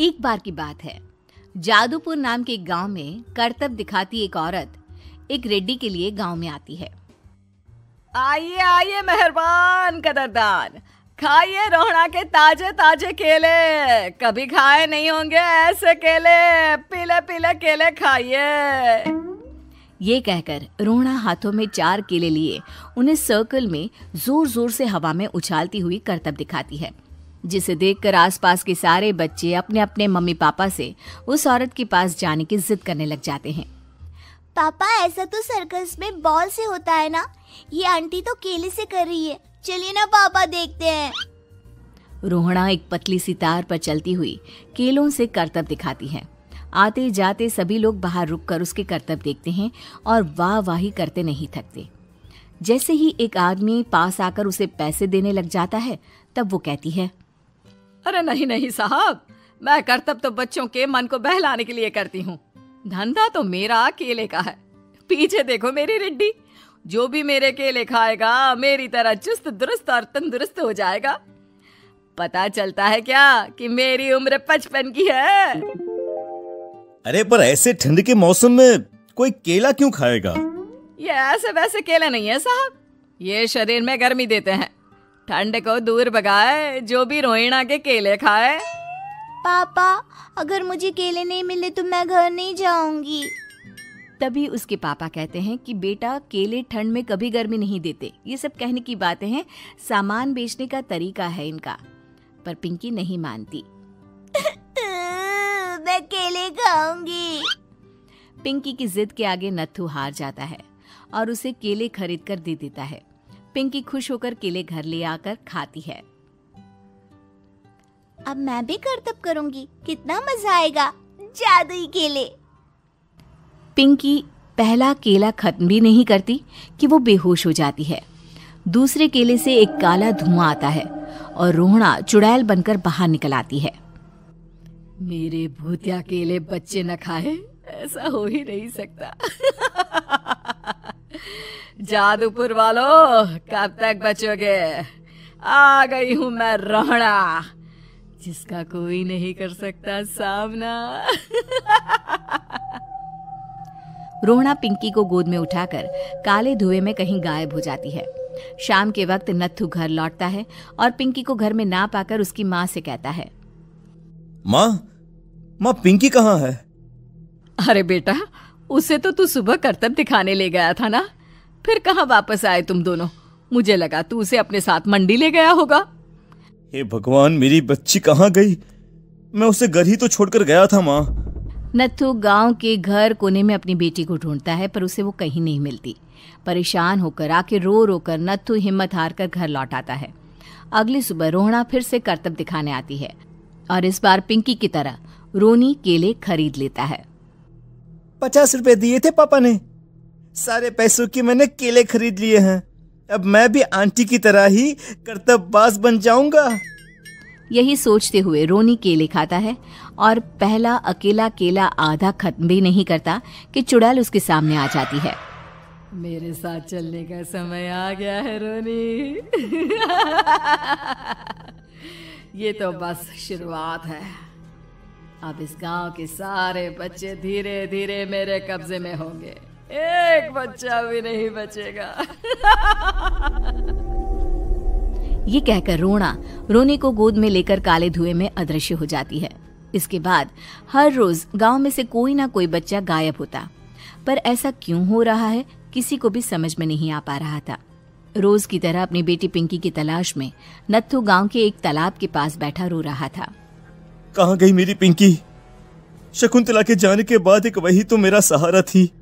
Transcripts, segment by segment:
एक बार की बात है, जादूपुर नाम के एक गांव में करतब दिखाती एक औरत एक रेड्डी के लिए गांव में आती है। आइए आइए मेहरबान कदरदान, खाइए रोहड़ा के ताजे ताजे केले। कभी खाए नहीं होंगे ऐसे केले, पीले पीले केले खाइए। ये कहकर रोहड़ा हाथों में 4 केले लिए उन्हें सर्कल में जोर जोर से हवा में उछालती हुई करतब दिखाती है, जिसे देखकर आसपास के सारे बच्चे अपने अपने मम्मी पापा से उस औरत के पास जाने की जिद करने लग जाते हैं। पापा, ऐसा तो सर्कस में बॉल से होता है ना, ये आंटी तो केले से कर रही है। चलिए ना पापा, देखते हैं। रोहड़ा एक पतली सी तार पर चलती हुई केलों से करतब दिखाती है। आते जाते सभी लोग बाहर रुककर उसके करतब देखते हैं और वाह वाही करते नहीं थकते। जैसे ही एक आदमी पास आकर उसे पैसे देने लग जाता है, तब वो कहती है, अरे नहीं नहीं साहब, मैं करतब तो बच्चों के मन को बहलाने के लिए करती हूँ। धंधा तो मेरा केले का है। पीछे देखो मेरी रिड्डी, जो भी मेरे केले खाएगा मेरी तरह चुस्त दुरुस्त और तंदुरुस्त हो जाएगा। पता चलता है क्या कि मेरी उम्र 55 की है। अरे पर ऐसे ठंड के मौसम में कोई केला क्यों खाएगा? ये ऐसे वैसे केले नहीं है साहब, ये शरीर में गर्मी देते हैं, ठंड को दूर भगाए। जो भी रोहिणा के केले खाए। पापा, अगर मुझे केले नहीं मिले तो मैं घर नहीं जाऊंगी। तभी उसके पापा कहते हैं कि बेटा, केले ठंड में कभी गर्मी नहीं देते। ये सब कहने की बातें हैं, सामान बेचने का तरीका है इनका। पर पिंकी नहीं मानती। मैं केले खाऊंगी। पिंकी की जिद के आगे नत्थू हार जाता है और उसे केले खरीद कर दे देता है। पिंकी खुश होकर केले घर ले आकर खाती है। अब मैं भी करतब करूंगी, कितना मजा आएगा। जादुई केले। पिंकी पहला केला खत्म भी नहीं करती कि वो बेहोश हो जाती है। दूसरे केले से एक काला धुआं आता है और रोहड़ा चुड़ैल बनकर बाहर निकल आती है। मेरे भूतिया केले बच्चे न खाए, ऐसा हो ही नहीं सकता। जादूपुर वालों, कब तक बचोगे? आ गई हूं मैं रोहड़ा, जिसका कोई नहीं कर सकता सामना। रोहड़ा पिंकी को गोद में उठाकर काले धुएं में कहीं गायब हो जाती है। शाम के वक्त नत्थू घर लौटता है और पिंकी को घर में ना पाकर उसकी माँ से कहता है, माँ पिंकी कहाँ है? अरे बेटा, उसे तो तू सुबह करतब दिखाने ले गया था ना, फिर कहाँ वापस आए तुम दोनों? मुझे लगा तू उसे अपने साथ मंडी ले गया होगा। हे भगवान, मेरी बच्ची कहाँ गई? मैं उसे घर ही तो छोड़कर गया था माँ। नत्थू गांव के घर कोने में अपनी बेटी को ढूंढता है, पर उसे वो कहीं नहीं मिलती। परेशान होकर आखिर रो रो कर नत्थू हिम्मत हार कर घर लौट आता है। अगली सुबह रोहड़ा फिर से करतब दिखाने आती है और इस बार पिंकी की तरह रोनी केले खरीद लेता है। 50 रुपए दिए थे पापा ने, सारे पैसों की मैंने केले खरीद लिए हैं। अब मैं भी आंटी की तरह ही करतबबाज बन जाऊंगा। यही सोचते हुए रोनी केले खाता है और पहला अकेला केला आधा खत्म भी नहीं करता कि चुड़ैल उसके सामने आ जाती है। मेरे साथ चलने का समय आ गया है रोनी। ये तो बस शुरुआत है। अब इस गांव के सारे बच्चे धीरे धीरे मेरे कब्जे में होंगे, एक बच्चा भी नहीं बचेगा। ये कहकर रोना रोनी को गोद में लेकर काले धुएं में अदृश्य हो जाती है। इसके बाद हर रोज गांव में से कोई ना कोई बच्चा गायब होता, पर ऐसा क्यों हो रहा है किसी को भी समझ में नहीं आ पा रहा था। रोज की तरह अपनी बेटी पिंकी की तलाश में नत्थू गांव के एक तालाब के पास बैठा रो रहा था। कहाँ गई मेरी पिंकी? शकुंतला के जाने के बाद एक वही तो मेरा सहारा थी।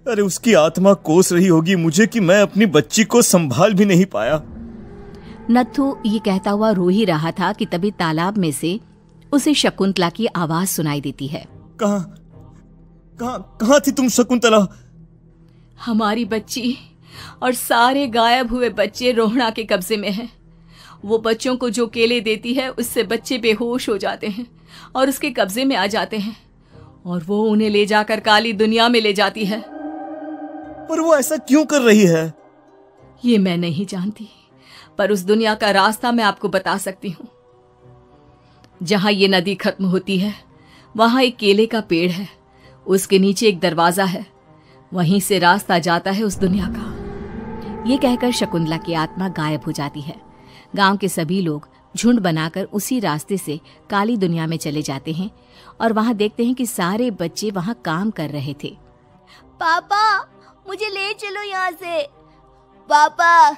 अरे उसकी आत्मा कोस रही होगी मुझे कि मैं अपनी बच्ची को संभाल भी नहीं पाया। नत्थू ये कहता हुआ रो ही रहा था कि तभी तालाब में से उसे शकुंतला की आवाज सुनाई देती है। कहाँ थी तुम शकुंतला? हमारी बच्ची और सारे गायब हुए बच्चे रोहड़ा के कब्जे में हैं। वो बच्चों को जो केले देती है उससे बच्चे बेहोश हो जाते हैं और उसके कब्जे में आ जाते हैं और वो उन्हें ले जाकर काली दुनिया में ले जाती है। पर वो ऐसा क्यों कर रही है? ये मैं नहीं जानती, पर उस दुनिया का रास्ता मैं आपको बता सकती हूँ। जहां ये नदी खत्म होती है वहां एक केले का पेड़ है, उसके नीचे एक दरवाजा है, वहीं से रास्ता जाता है उस दुनिया का। ये कहकर शकुंतला की आत्मा गायब हो जाती है। गांव के सभी लोग झुंड बनाकर उसी रास्ते से काली दुनिया में चले जाते हैं और वहां देखते हैं कि सारे बच्चे वहां काम कर रहे थे। पापा मुझे ले चलो यहाँ से। पापा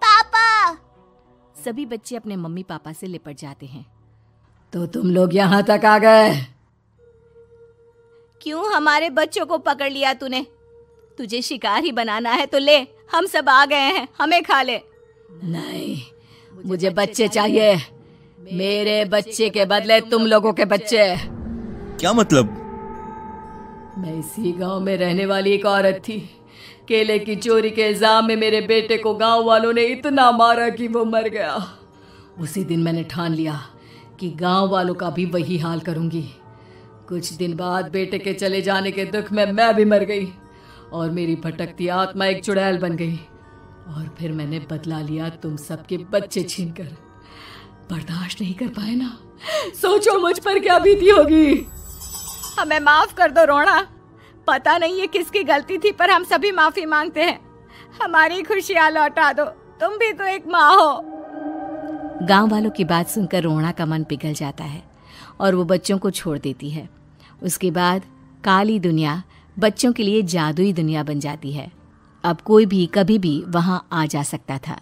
पापा। सभी बच्चे अपने मम्मी पापा से लिपट जाते हैं। तो तुम लोग यहाँ तक आ गए? क्यों हमारे बच्चों को पकड़ लिया तूने? तुझे शिकार ही बनाना है तो ले, हम सब आ गए हैं, हमें खा ले। नहीं, मुझे बच्चे चाहिए, मेरे बच्चे के बदले तुम लोगों के बच्चे। क्या मतलब? मैं इसी गांव में रहने वाली एक औरत थी। केले की चोरी के इल्जाम में मेरे बेटे को गांव वालों ने इतना मारा कि वो मर गया। उसी दिन मैंने ठान लिया कि गांव वालों का भी वही हाल करूंगी। कुछ दिन बाद बेटे के चले जाने के दुख में मैं भी मर गई और मेरी भटकती आत्मा एक चुड़ैल बन गई। और फिर मैंने बदला लिया तुम सबके बच्चे छीनकर। बर्दाश्त नहीं कर पाए ना, सोचो मुझ पर क्या बीती होगी। हमें माफ कर दो रोना, पता नहीं ये किसकी गलती थी पर हम सभी माफी मांगते हैं। हमारी खुशियां लौटा दो, तुम भी तो एक माँ हो। गांव वालों की बात सुनकर रोना का मन पिघल जाता है और वो बच्चों को छोड़ देती है। उसके बाद काली दुनिया बच्चों के लिए जादुई दुनिया बन जाती है। अब कोई भी कभी भी वहां आ जा सकता था।